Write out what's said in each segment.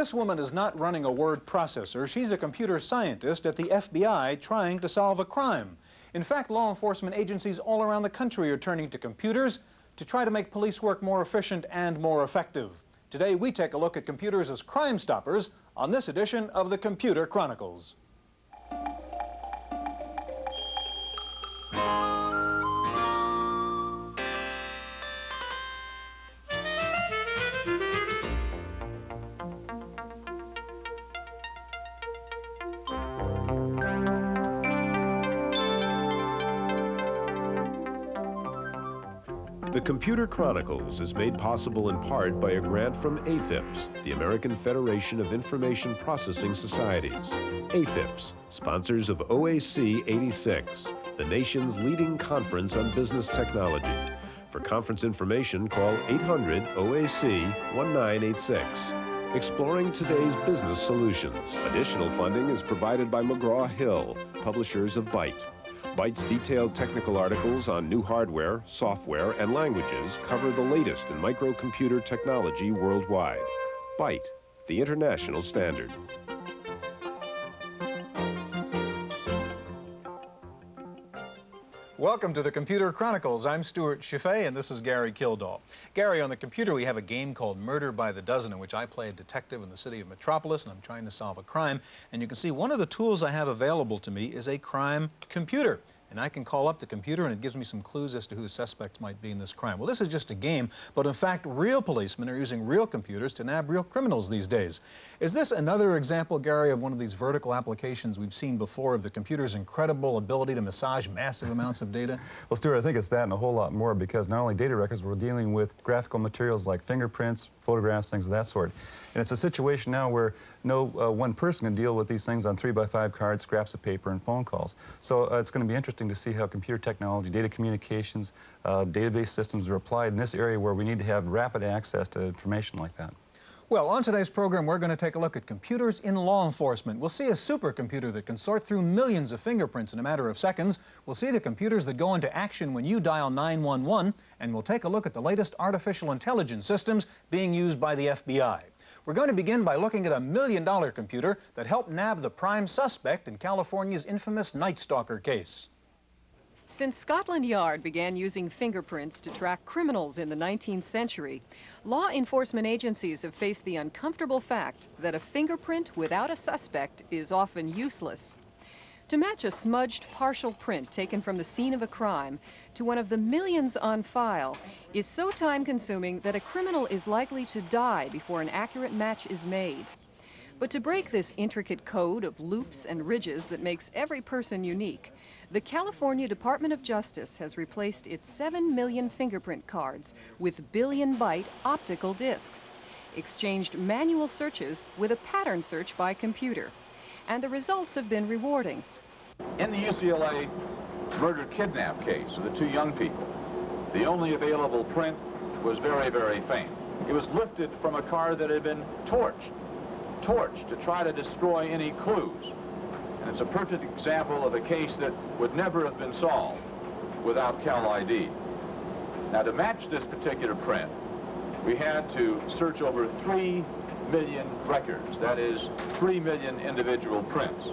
This woman is not running a word processor. She's a computer scientist at the FBI trying to solve a crime. In fact, law enforcement agencies all around the country are turning to computers to try to make police work more efficient and more effective. Today, we take a look at computers as crime stoppers on this edition of the Computer Chronicles. The Computer Chronicles is made possible in part by a grant from AFIPS, the American Federation of Information Processing Societies. AFIPS, sponsors of OAC 86, the nation's leading conference on business technology. For conference information, call 800-OAC-1986. Exploring today's business solutions. Additional funding is provided by McGraw-Hill, publishers of Byte. Byte's detailed technical articles on new hardware, software, and languages cover the latest in microcomputer technology worldwide. Byte, the international standard. Welcome to the Computer Chronicles. I'm Stuart Chaffee, and this is Gary Kildall. Gary, on the computer we have a game called Murder by the Dozen, in which I play a detective in the city of Metropolis, and I'm trying to solve a crime. And you can see one of the tools I have available to me is a crime computer. And I can call up the computer, and it gives me some clues as to who the suspects might be in this crime. Well, this is just a game, but in fact, real policemen are using real computers to nab real criminals these days. Is this another example, Gary, of one of these vertical applications we've seen before of the computer's incredible ability to massage massive amounts of data? Well, Stuart, I think it's that and a whole lot more, because not only data records, we're dealing with graphical materials like fingerprints, photographs, things of that sort. And it's a situation now where no one person can deal with these things on 3x5 cards, scraps of paper, and phone calls. So it's going to be interesting to see how computer technology, data communications, database systems are applied in this area where we need to have rapid access to information like that. Well, on today's program, we're going to take a look at computers in law enforcement. We'll see a supercomputer that can sort through millions of fingerprints in a matter of seconds. We'll see the computers that go into action when you dial 911, and we'll take a look at the latest artificial intelligence systems being used by the FBI. We're going to begin by looking at a $1 million computer that helped nab the prime suspect in California's infamous Night Stalker case. Since Scotland Yard began using fingerprints to track criminals in the 19th century, law enforcement agencies have faced the uncomfortable fact that a fingerprint without a suspect is often useless. To match a smudged partial print taken from the scene of a crime to one of the millions on file is so time-consuming that a criminal is likely to die before an accurate match is made. But to break this intricate code of loops and ridges that makes every person unique, the California Department of Justice has replaced its 7 million fingerprint cards with billion-byte optical discs, exchanged manual searches with a pattern search by computer, and the results have been rewarding. In the UCLA murder-kidnap case of the two young people, the only available print was very, very faint. It was lifted from a car that had been torched to try to destroy any clues. And it's a perfect example of a case that would never have been solved without Cal ID. Now, to match this particular print, we had to search over 3 million records, that is 3 million individual prints.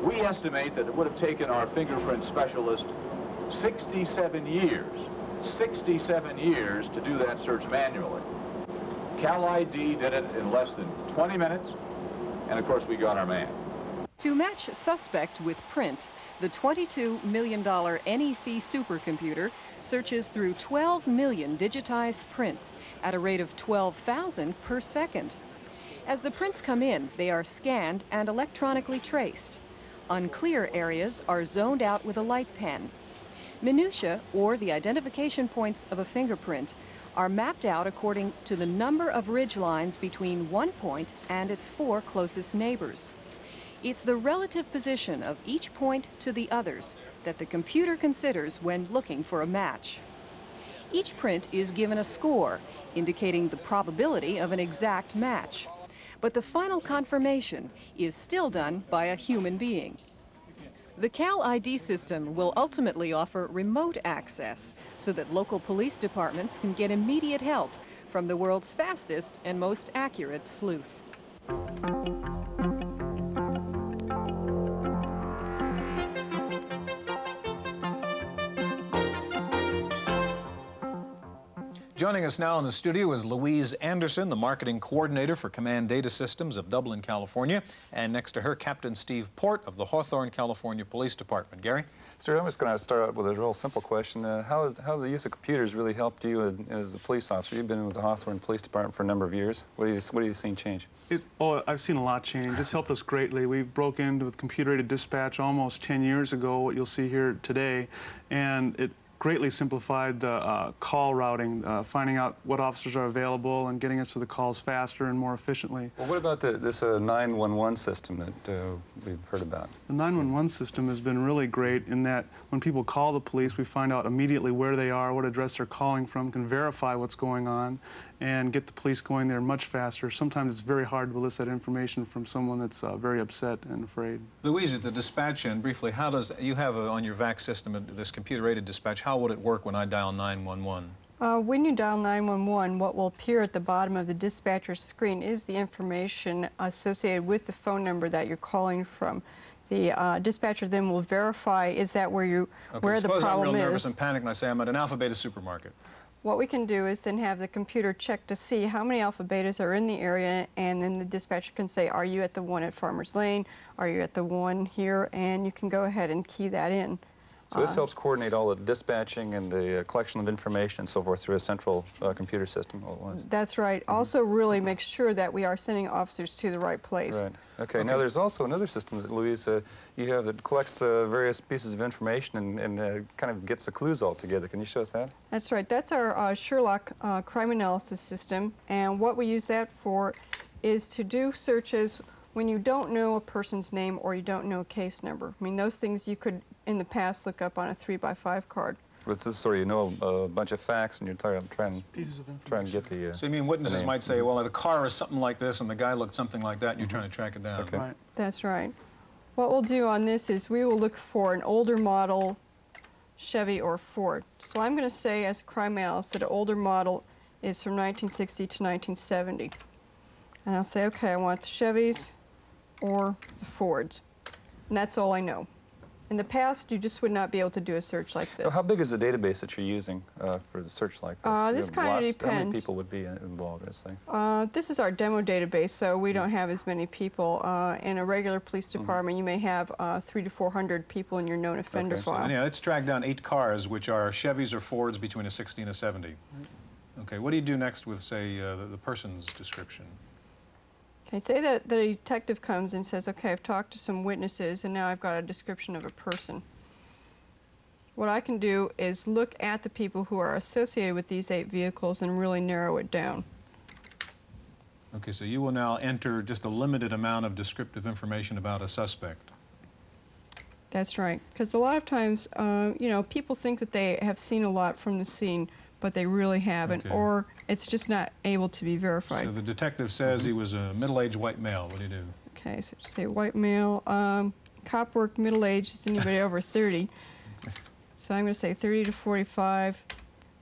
We estimate that it would have taken our fingerprint specialist 67 years to do that search manually. Cal ID did it in less than 20 minutes, and of course we got our man. To match suspect with print, the $22 million NEC supercomputer searches through 12 million digitized prints at a rate of 12,000 per second. As the prints come in, they are scanned and electronically traced. Unclear areas are zoned out with a light pen. Minutia, or the identification points of a fingerprint, are mapped out according to the number of ridge lines between one point and its 4 closest neighbors. It's the relative position of each point to the others that the computer considers when looking for a match. Each print is given a score, indicating the probability of an exact match. But the final confirmation is still done by a human being. The Cal ID system will ultimately offer remote access so that local police departments can get immediate help from the world's fastest and most accurate sleuth. Joining us now in the studio is Louise Anderson, the marketing coordinator for Command Data Systems of Dublin, California. And next to her, Captain Steve Port of the Hawthorne, California Police Department. Gary? Stuart, I'm just going to start out with a real simple question. How has the use of computers really helped you as a police officer? You've been with the Hawthorne Police Department for a number of years. What have you seen change? I've seen a lot change. It's helped us greatly. We broke into with computer-aided dispatch almost 10 years ago, what you'll see here today, and it greatly simplified the call routing, finding out what officers are available and getting us to the calls faster and more efficiently. Well, what about this 911 system that we've heard about? The 911 system has been really great in that when people call the police, we find out immediately where they are, what address they're calling from, can verify what's going on, and get the police going there much faster. Sometimes it's very hard to elicit that information from someone that's very upset and afraid. Louise, at the dispatch end, briefly, how does, you have on your VAC system this computer-aided dispatch, how would it work when I dial 911? When you dial 911, what will appear at the bottom of the dispatcher's screen is the information associated with the phone number that you're calling from. The dispatcher then will verify, is that where the problem is. Suppose I'm real nervous and panicked and I say I'm at an Alpha Beta supermarket. What we can do is then have the computer check to see how many Alpha Betas are in the area, and then the dispatcher can say, are you at the one at Farmers Lane? Are you at the one here? And you can go ahead and key that in. So this helps coordinate all the dispatching and the collection of information and so forth through a central computer system all at once. That's right. Also really makes sure that we are sending officers to the right place. Right. Okay. Now there's also another system that, Louise, you have that collects various pieces of information and kind of gets the clues all together. Can you show us that? That's right. That's our SHRLOC crime analysis system, and what we use that for is to do searches when you don't know a person's name or you don't know a case number. I mean, those things you could in the past look up on a 3x5 card. But this is sort of, you know, a bunch of facts and you're trying to get the So you mean witnesses might say, well, the car is something like this and the guy looked something like that, and you're trying to track it down. Okay. Right. That's right. What we'll do on this is we will look for an older model Chevy or Ford. So I'm going to say, as a crime analyst, that an older model is from 1960 to 1970. And I'll say, okay, I want the Chevys or the Fords. And that's all I know. In the past, you just would not be able to do a search like this. So how big is the database that you're using for the search like this? This kind of depends. How many people would be involved in this thing? This is our demo database, so we don't have as many people. In a regular police department, you may have 300 to 400 people in your known offender file. So anyhow, let's track down 8 cars, which are Chevys or Fords between a 60 and a 70. Okay, what do you do next with, say, the person's description? Okay, say that the detective comes and says, okay, I've talked to some witnesses and now I've got a description of a person. What I can do is look at the people who are associated with these 8 vehicles and really narrow it down. Okay, so you will now enter just a limited amount of descriptive information about a suspect. That's right, because a lot of times, you know, people think that they have seen a lot from the scene, but they really haven't, or it's just not able to be verified. So the detective says he was a middle-aged white male. What do you do? Okay, so say white male. Cop work middle-aged is anybody over 30. So I'm going to say 30 to 45,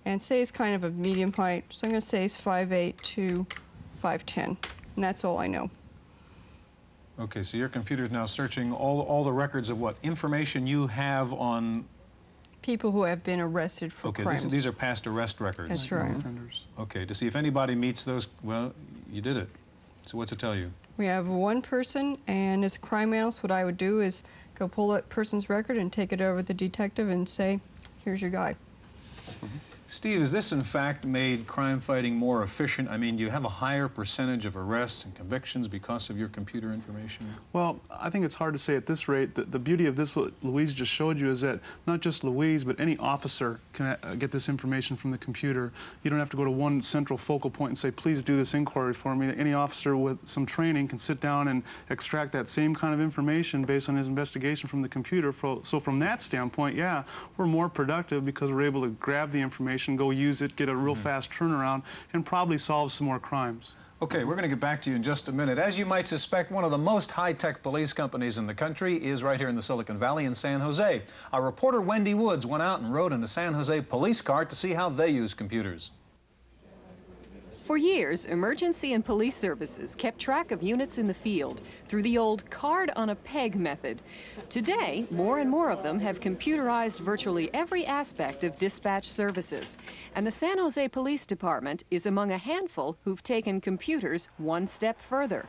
and say he's kind of a medium height. So I'm going to say he's 5'8" to 5'10", and that's all I know. Okay, so your computer is now searching all the records of what information you have on people who have been arrested for crimes. These are past arrest records. That's right. Okay, to see if anybody meets those, well, you did it. So what's it tell you? We have one person, and as a crime analyst, what I would do is go pull that person's record and take it over to the detective and say, here's your guy. Steve, has this in fact made crime fighting more efficient? I mean, do you have a higher percentage of arrests and convictions because of your computer information? Well, I think it's hard to say at this rate. The beauty of this, what Louise just showed you, is that not just Louise, but any officer can get this information from the computer. You don't have to go to one central focal point and say, please do this inquiry for me. Any officer with some training can sit down and extract that same kind of information based on his investigation from the computer. So from that standpoint, yeah, we're more productive because we're able to grab the information, go use it, get a real fast turnaround, and probably solve some more crimes. Okay, we're going to get back to you in just a minute. As you might suspect, one of the most high-tech police companies in the country is right here in the Silicon Valley in San Jose. Our reporter Wendy Woods went out and rode in the San Jose police car to see how they use computers. For years, emergency and police services kept track of units in the field through the old card-on-a-peg method. Today, more and more of them have computerized virtually every aspect of dispatch services. And the San Jose Police Department is among a handful who've taken computers one step further.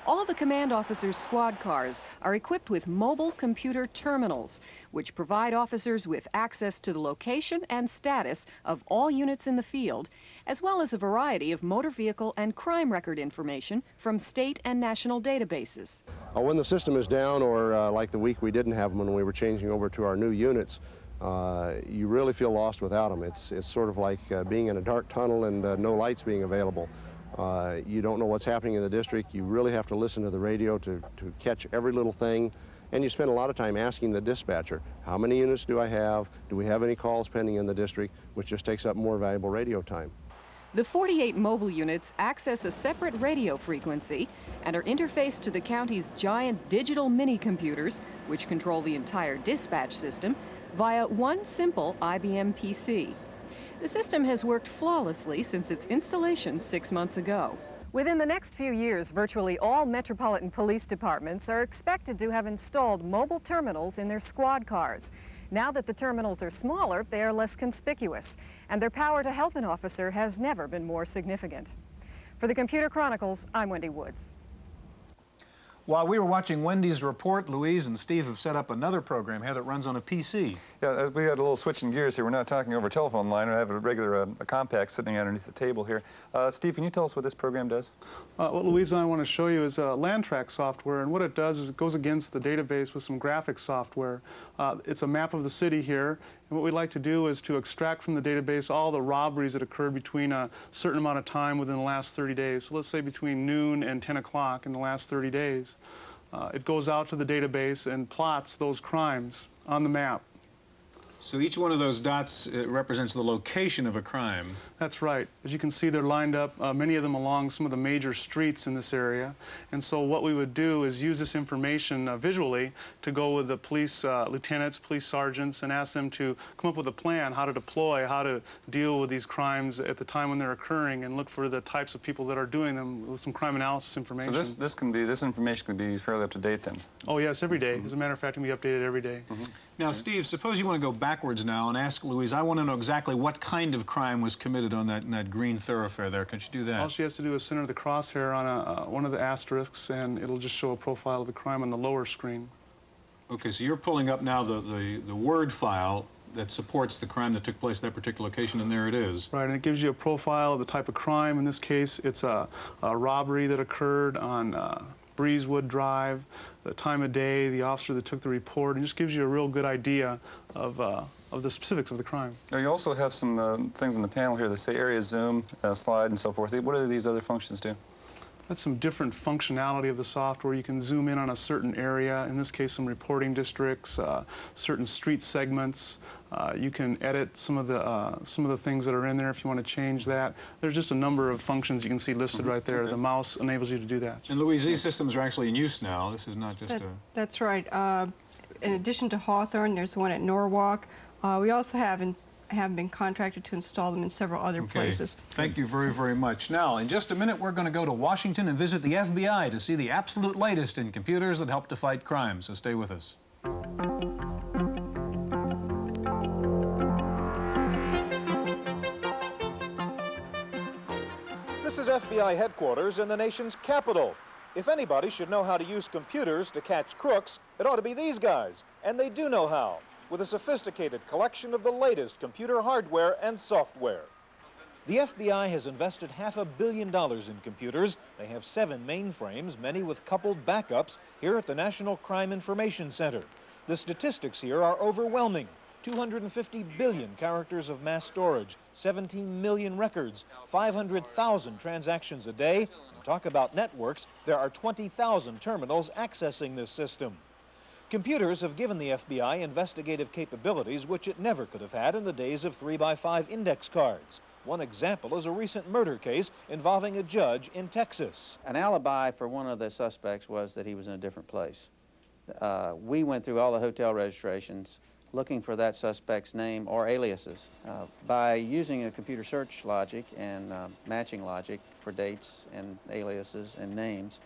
All the command officers' squad cars are equipped with mobile computer terminals, which provide officers with access to the location and status of all units in the field, as well as a variety of motor vehicle and crime record information from state and national databases. When the system is down, or like the week we didn't have them when we were changing over to our new units, you really feel lost without them. It's sort of like being in a dark tunnel and no lights being available. You don't know what's happening in the district. You really have to listen to the radio to catch every little thing. And you spend a lot of time asking the dispatcher, how many units do I have? Do we have any calls pending in the district? Which just takes up more valuable radio time. The 48 mobile units access a separate radio frequency and are interfaced to the county's giant digital mini-computers, which control the entire dispatch system, via one simple IBM PC. The system has worked flawlessly since its installation 6 months ago. Within the next few years, virtually all metropolitan police departments are expected to have installed mobile terminals in their squad cars. Now that the terminals are smaller, they are less conspicuous, and their power to help an officer has never been more significant. For the Computer Chronicles, I'm Wendy Woods. While we were watching Wendy's report, Louise and Steve have set up another program here that runs on a PC. Yeah, we had a little switching gears here. We're not talking over a telephone line. We have a regular a compact sitting underneath the table here. Steve, can you tell us what this program does? What Louise and I want to show you is land track software, and what it does is it goes against the database with some graphics software. It's a map of the city here, and what we'd like to do is to extract from the database all the robberies that occurred between a certain amount of time within the last 30 days. So let's say between noon and 10 o'clock in the last 30 days. It goes out to the database and plots those crimes on the map. So each one of those dots represents the location of a crime. That's right. As you can see, they're lined up, many of them along some of the major streets in this area. And so what we would do is use this information visually to go with the police lieutenants, police sergeants, and ask them to come up with a plan, how to deploy, how to deal with these crimes at the time when they're occurring, and look for the types of people that are doing them with some crime analysis information. So this information can be fairly up to date then? Oh yes, every day. As a matter of fact, it can be updated every day. Now, Steve, suppose you want to go backwards now and ask Louise, I want to know exactly what kind of crime was committed on that green thoroughfare there. Can she do that? All she has to do is center the crosshair on one of the asterisks, and it'll just show a profile of the crime on the lower screen. Okay, so you're pulling up now the Word file that supports the crime that took place at that particular location, and there it is. Right, and it gives you a profile of the type of crime. In this case, it's a robbery that occurred on Breezewood Drive, the time of day, the officer that took the report, and just gives you a real good idea of the specifics of the crime. Now, you also have some things on the panel here that say area zoom, slide, and so forth. What do these other functions do? That's some different functionality of the software. You can zoom in on a certain area, in this case some reporting districts, certain street segments. You can edit some of the things that are in there if you want to change that. There's just a number of functions you can see listed right there. Okay. The mouse enables you to do that. And Louise, these systems are actually in use now. This is not just That's right. In addition to Hawthorne, there's one at Norwalk. We also have been contracted to install them in several other places. Thank you very, very much. Now, in just a minute, we're going to go to Washington and visit the FBI to see the absolute latest in computers that help to fight crime. So stay with us. This is FBI headquarters in the nation's capital. If anybody should know how to use computers to catch crooks, it ought to be these guys. And they do know how, with a sophisticated collection of the latest computer hardware and software. The FBI has invested $500 million in computers. They have 7 mainframes, many with coupled backups, here at the National Crime Information Center. The statistics here are overwhelming. 250 billion characters of mass storage, 17 million records, 500,000 transactions a day. And talk about networks, there are 20,000 terminals accessing this system. Computers have given the FBI investigative capabilities which it never could have had in the days of 3x5 index cards. One example is a recent murder case involving a judge in Texas. An alibi for one of the suspects was that he was in a different place. We went through all the hotel registrations looking for that suspect's name or aliases. By using a computer search logic and matching logic for dates and aliases and names,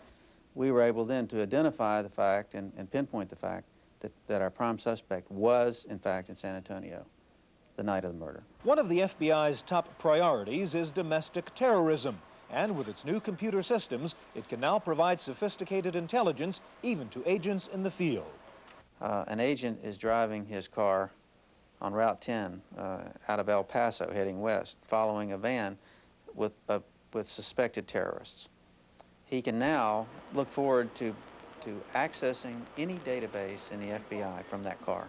we were able then to identify the fact and pinpoint the fact that our prime suspect was, in fact, in San Antonio the night of the murder. One of the FBI's top priorities is domestic terrorism. And with its new computer systems, it can now provide sophisticated intelligence even to agents in the field. An agent is driving his car on Route 10 out of El Paso heading west, following a van with suspected terrorists. He can now look forward to accessing any database in the FBI from that car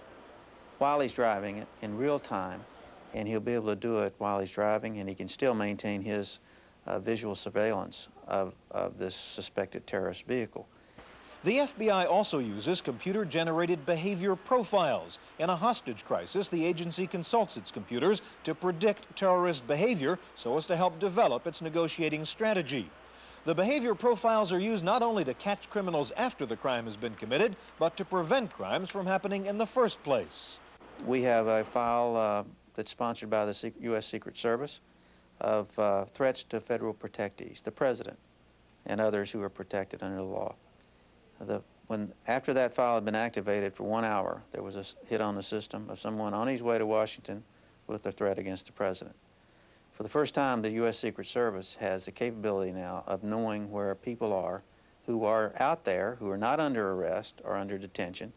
while he's driving it in real time, and he'll be able to do it while he's driving, and he can still maintain his visual surveillance of this suspected terrorist vehicle. The FBI also uses computer-generated behavior profiles. In a hostage crisis, the agency consults its computers to predict terrorist behavior so as to help develop its negotiating strategy. The behavior profiles are used not only to catch criminals after the crime has been committed, but to prevent crimes from happening in the first place. We have a file that's sponsored by the U.S. Secret Service of threats to federal protectees, the president and others who are protected under the law. After that file had been activated for 1 hour, there was a hit on the system of someone on his way to Washington with a threat against the president. For the first time, the U.S. Secret Service has the capability now of knowing where people are who are out there, who are not under arrest or under detention,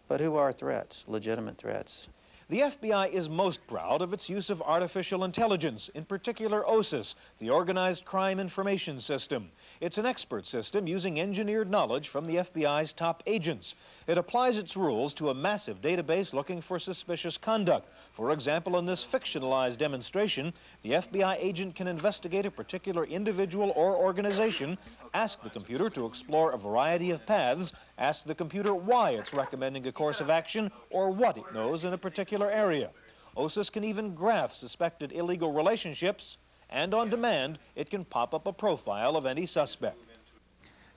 but who are threats, legitimate threats. The FBI is most proud of its use of artificial intelligence, in particular OSIS, the Organized Crime Information System. It's an expert system using engineered knowledge from the FBI's top agents. It applies its rules to a massive database looking for suspicious conduct. For example, in this fictionalized demonstration, the FBI agent can investigate a particular individual or organization, ask the computer to explore a variety of paths, ask the computer why it's recommending a course of action or what it knows in a particular area. OSIS can even graph suspected illegal relationships, and on demand, it can pop up a profile of any suspect.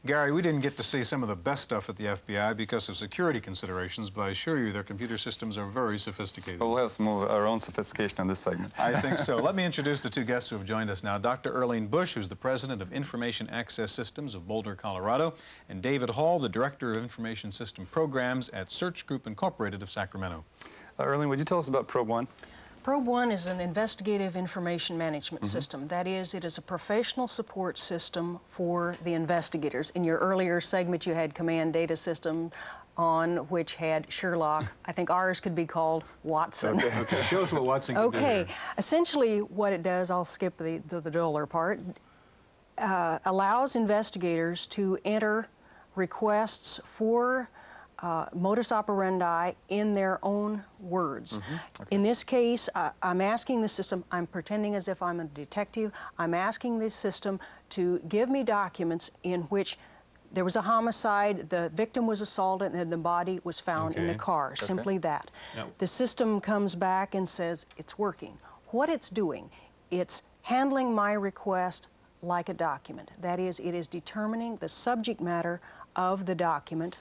Gary, we didn't get to see some of the best stuff at the FBI because of security considerations, but I assure you their computer systems are very sophisticated. Well, we'll have some of our own sophistication on this segment. I think so. Let me introduce the two guests who have joined us now. Dr. Earlene Busch, who's the president of Information Access Systems of Boulder, Colorado, and David Hall, the director of Information System Programs at Search Group Incorporated of Sacramento. Earlene, would you tell us about Probe 1? Probe 1 is an investigative information management system. That is, it is a professional support system for the investigators. In your earlier segment, you had command data system on which had SHRLOC. I think ours could be called Watson. Okay. Show us what Watson can do here. Essentially what it does, I'll skip the duller part, allows investigators to enter requests for modus operandi in their own words. In this case, I'm asking the system, I'm pretending as if I'm a detective, I'm asking this system to give me documents in which there was a homicide, the victim was assaulted, and the body was found in the car. Simply that. The system comes back and says it's working. What it's doing, it's handling my request like a document. That is, it is determining the subject matter of the document.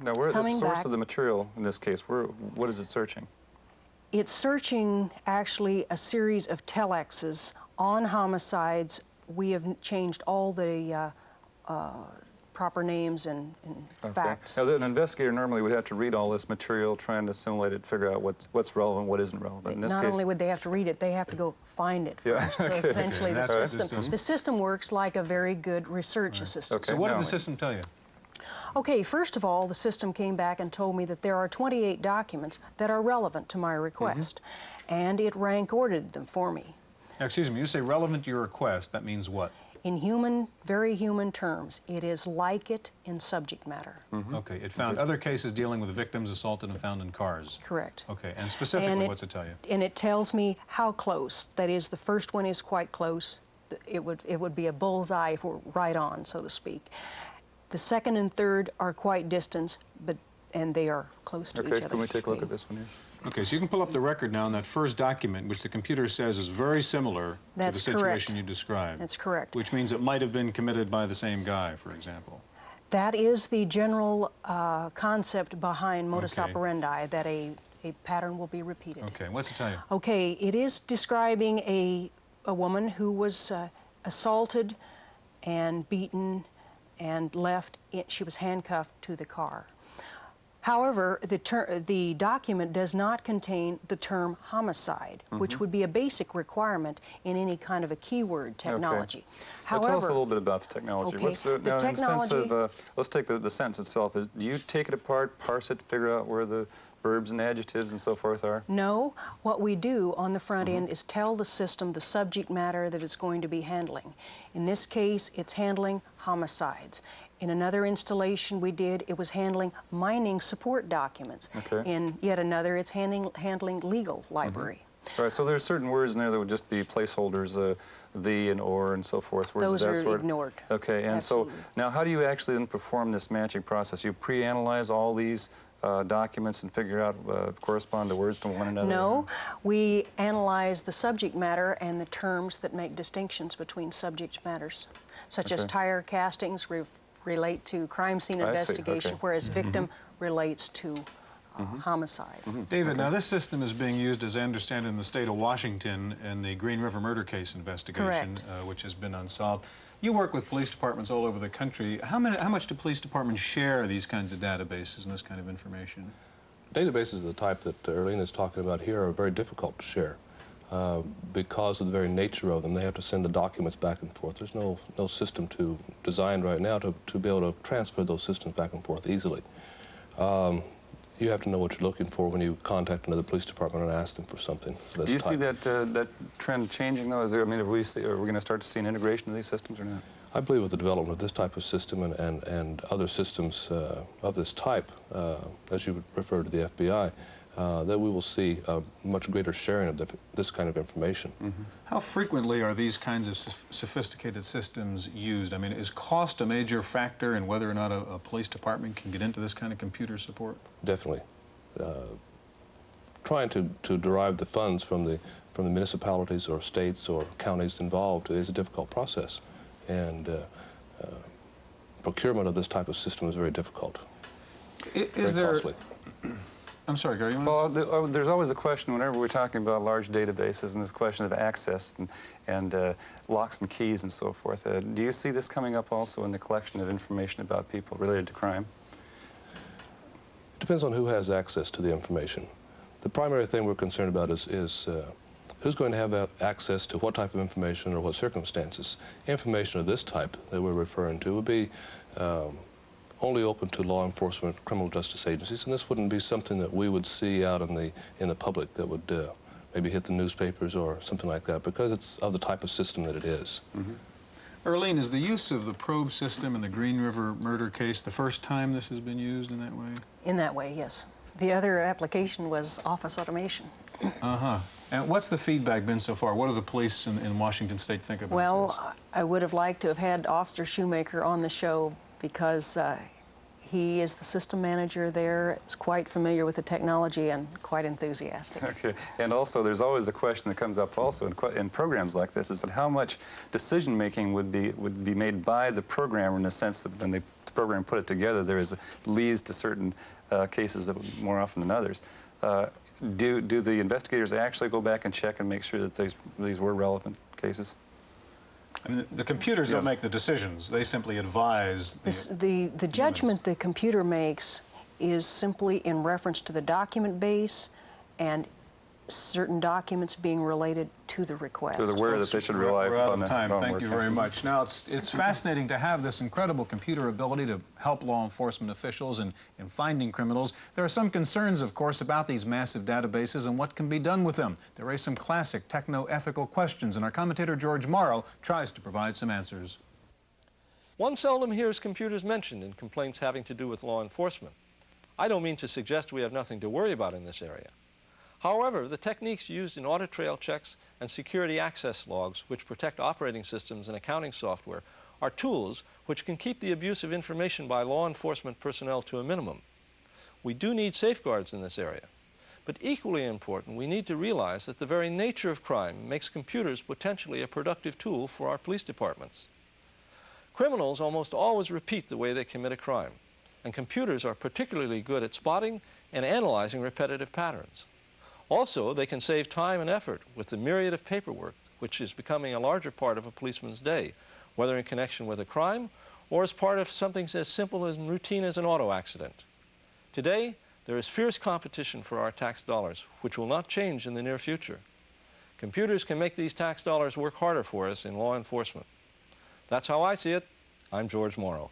Now, where the source of the material in this case, what is it searching? It's searching actually a series of telexes on homicides. We have changed all the proper names and facts. Now, an investigator normally would have to read all this material, trying to assimilate it, figure out what's relevant, what isn't relevant. In this Not case, only would they have to read it, they have to go find it first. So essentially the system works like a very good research assistant. So what did the system tell you? Okay, first of all, the system came back and told me that there are 28 documents that are relevant to my request, and it rank ordered them for me. Now, excuse me, you say relevant to your request, that means what? In human, very human terms, it is like it in subject matter. Okay, it found other cases dealing with victims assaulted and found in cars. Correct. Okay, and specifically, what's it tell you? And it tells me how close. That is, the first one is quite close. It would be a bullseye if we're right on, so to speak. The second and third are quite distant, and they are close to each other. Okay, can we take a look at this one here? Okay, so you can pull up the record now on that first document, which the computer says is very similar to the situation you described. That's correct. Which means it might have been committed by the same guy, for example. That is the general concept behind modus operandi, that a a pattern will be repeated. Okay, what's it tell you? Okay, it is describing a woman who was assaulted and beaten and left. She was handcuffed to the car. However, the document does not contain the term homicide, which would be a basic requirement in any kind of a keyword technology. Okay. However, tell us a little bit about the technology. Okay, What's the technology, in the sense of, let's take the sentence itself. Do you take it apart, parse it, figure out where the verbs and adjectives and so forth are? No. What we do on the front end is tell the system the subject matter that it's going to be handling. In this case, it's handling homicides. In another installation we did, it was handling mining support documents. Okay. In yet another, it's handling legal library. All right, so there are certain words in there that would just be placeholders, the and or and so forth. Words Those of that are sort. ignored. Okay, and Absolutely. so now how do you actually then perform this matching process? You pre-analyze all these documents and figure out correspond the words to one another? No, we analyze the subject matter and the terms that make distinctions between subject matters, such as tire castings relate to crime scene investigation, whereas victim relates to homicide. David, now this system is being used, as I understand, in the state of Washington in the Green River murder case investigation, which has been unsolved. You work with police departments all over the country. How much do police departments share these kinds of databases and this kind of information? Databases of the type that Earlene is talking about here are very difficult to share. Because of the very nature of them, they have to send the documents back and forth. There's no system designed right now to be able to transfer those systems back and forth easily. You have to know what you're looking for when you contact another police department and ask them for something. Do you see that trend changing, though? Are we going to start to see an integration of these systems or not? I believe with the development of this type of system and other systems of this type, as you refer to the FBI, that we will see a much greater sharing of this kind of information. How frequently are these kinds of sophisticated systems used? I mean, is cost a major factor in whether or not a police department can get into this kind of computer support? Definitely. Trying to derive the funds from the municipalities or states or counties involved is a difficult process, and procurement of this type of system is very difficult. Is very there? costly. I'm sorry, Gary. Well, there's always a question whenever we're talking about large databases and this question of access and locks and keys and so forth. Do you see this coming up also in the collection of information about people related to crime? It depends on who has access to the information. The primary thing we're concerned about is who's going to have access to what type of information or what circumstances. Information of this type that we're referring to would be only open to law enforcement, criminal justice agencies, and this wouldn't be something that we would see out in the public that would maybe hit the newspapers or something like that, because it's of the type of system that it is. Earlene, is the use of the probe system in the Green River murder case the first time this has been used in that way? In that way, yes. The other application was office automation. And what's the feedback been so far? What do the police in Washington State think about this? Well, I would have liked to have had Officer Shoemaker on the show, because he is the system manager there, is quite familiar with the technology and quite enthusiastic. Okay, and also there's always a question that comes up also in programs like this, is that how much decision-making would be made by the programmer, in the sense that when the program put it together, there is leads to certain cases that more often than others. Do the investigators actually go back and check and make sure that these were relevant cases? I mean, the computers don't make the decisions. They simply advise. The judgment the computer makes is simply in reference to the document base and certain documents being related to the request. So they're aware that they should rely We're out on of time. the Thank you very much. Now, it's fascinating to have this incredible computer ability to help law enforcement officials in finding criminals. There are some concerns, of course, about these massive databases and what can be done with them. They raise some classic techno-ethical questions, and our commentator, George Morrow, tries to provide some answers. One seldom hears computers mentioned in complaints having to do with law enforcement. I don't mean to suggest we have nothing to worry about in this area. However, the techniques used in audit trail checks and security access logs, which protect operating systems and accounting software, are tools which can keep the abuse of information by law enforcement personnel to a minimum. We do need safeguards in this area. But equally important, we need to realize that the very nature of crime makes computers potentially a productive tool for our police departments. Criminals almost always repeat the way they commit a crime, and computers are particularly good at spotting, and analyzing repetitive patterns. Also, they can save time and effort with the myriad of paperwork which is becoming a larger part of a policeman's day, whether in connection with a crime or as part of something as simple and routine as an auto accident. Today, there is fierce competition for our tax dollars, which will not change in the near future. Computers can make these tax dollars work harder for us in law enforcement. That's how I see it. I'm George Morrow.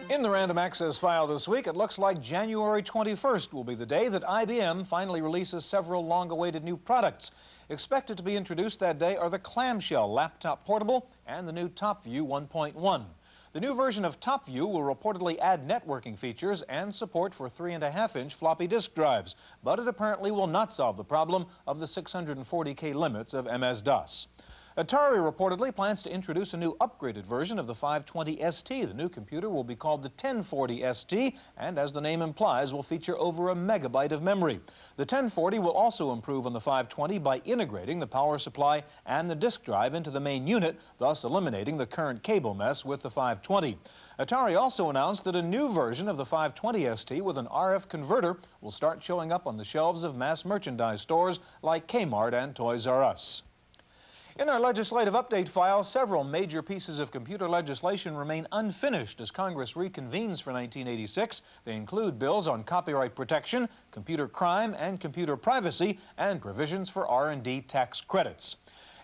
In the Random Access file this week, it looks like January 21st will be the day that IBM finally releases several long-awaited new products. Expected to be introduced that day are the Clamshell Laptop Portable and the new TopView 1.1. The new version of TopView will reportedly add networking features and support for 3.5-inch floppy disk drives, but it apparently will not solve the problem of the 640K limits of MS-DOS. Atari reportedly plans to introduce a new upgraded version of the 520 ST. The new computer will be called the 1040 ST, and as the name implies, will feature over 1 megabyte of memory. The 1040 will also improve on the 520 by integrating the power supply and the disk drive into the main unit, thus eliminating the current cable mess with the 520. Atari also announced that a new version of the 520 ST with an RF converter will start showing up on the shelves of mass merchandise stores like Kmart and Toys R Us. In our legislative update file, several major pieces of computer legislation remain unfinished as Congress reconvenes for 1986. They include bills on copyright protection, computer crime and computer privacy, and provisions for R&D tax credits.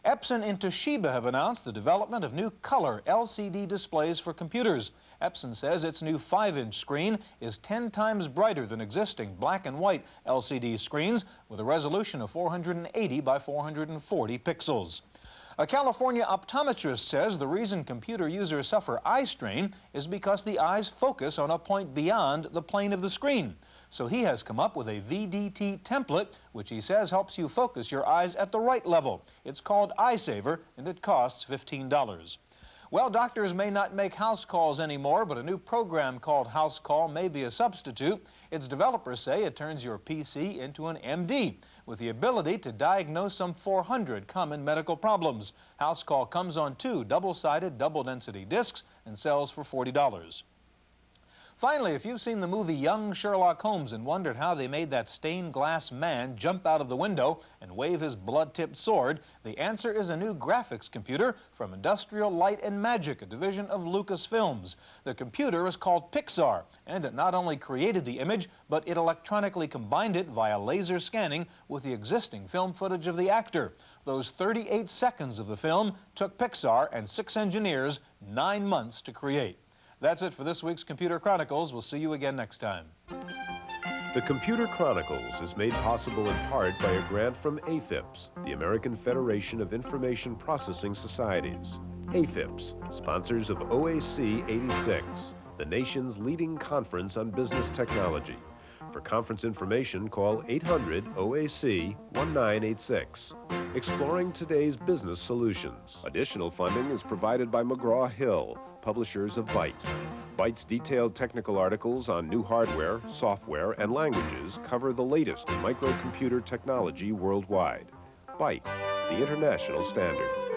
Epson and Toshiba have announced the development of new color LCD displays for computers. Epson says its new 5-inch screen is 10 times brighter than existing black and white LCD screens with a resolution of 480 by 440 pixels. A California optometrist says the reason computer users suffer eye strain is because the eyes focus on a point beyond the plane of the screen. So he has come up with a VDT template, which he says helps you focus your eyes at the right level. It's called EyeSaver, and it costs $15. Well, doctors may not make house calls anymore, but a new program called House Call may be a substitute. Its developers say it turns your PC into an MD with the ability to diagnose some 400 common medical problems. House Call comes on 2 double-sided, double-density discs and sells for $40. Finally, if you've seen the movie Young Sherlock Holmes and wondered how they made that stained glass man jump out of the window and wave his blood-tipped sword, the answer is a new graphics computer from Industrial Light and Magic, a division of Lucasfilms. The computer is called Pixar, and it not only created the image, but it electronically combined it via laser scanning with the existing film footage of the actor. Those 38 seconds of the film took Pixar and 6 engineers 9 months to create. That's it for this week's Computer Chronicles. We'll see you again next time. The Computer Chronicles is made possible in part by a grant from AFIPS, the American Federation of Information Processing Societies. AFIPS, sponsors of OAC 86, the nation's leading conference on business technology. For conference information, call 800-OAC-1986. Exploring today's business solutions. Additional funding is provided by McGraw-Hill, publishers of Byte. Byte's detailed technical articles on new hardware, software, and languages cover the latest in microcomputer technology worldwide. Byte, the international standard.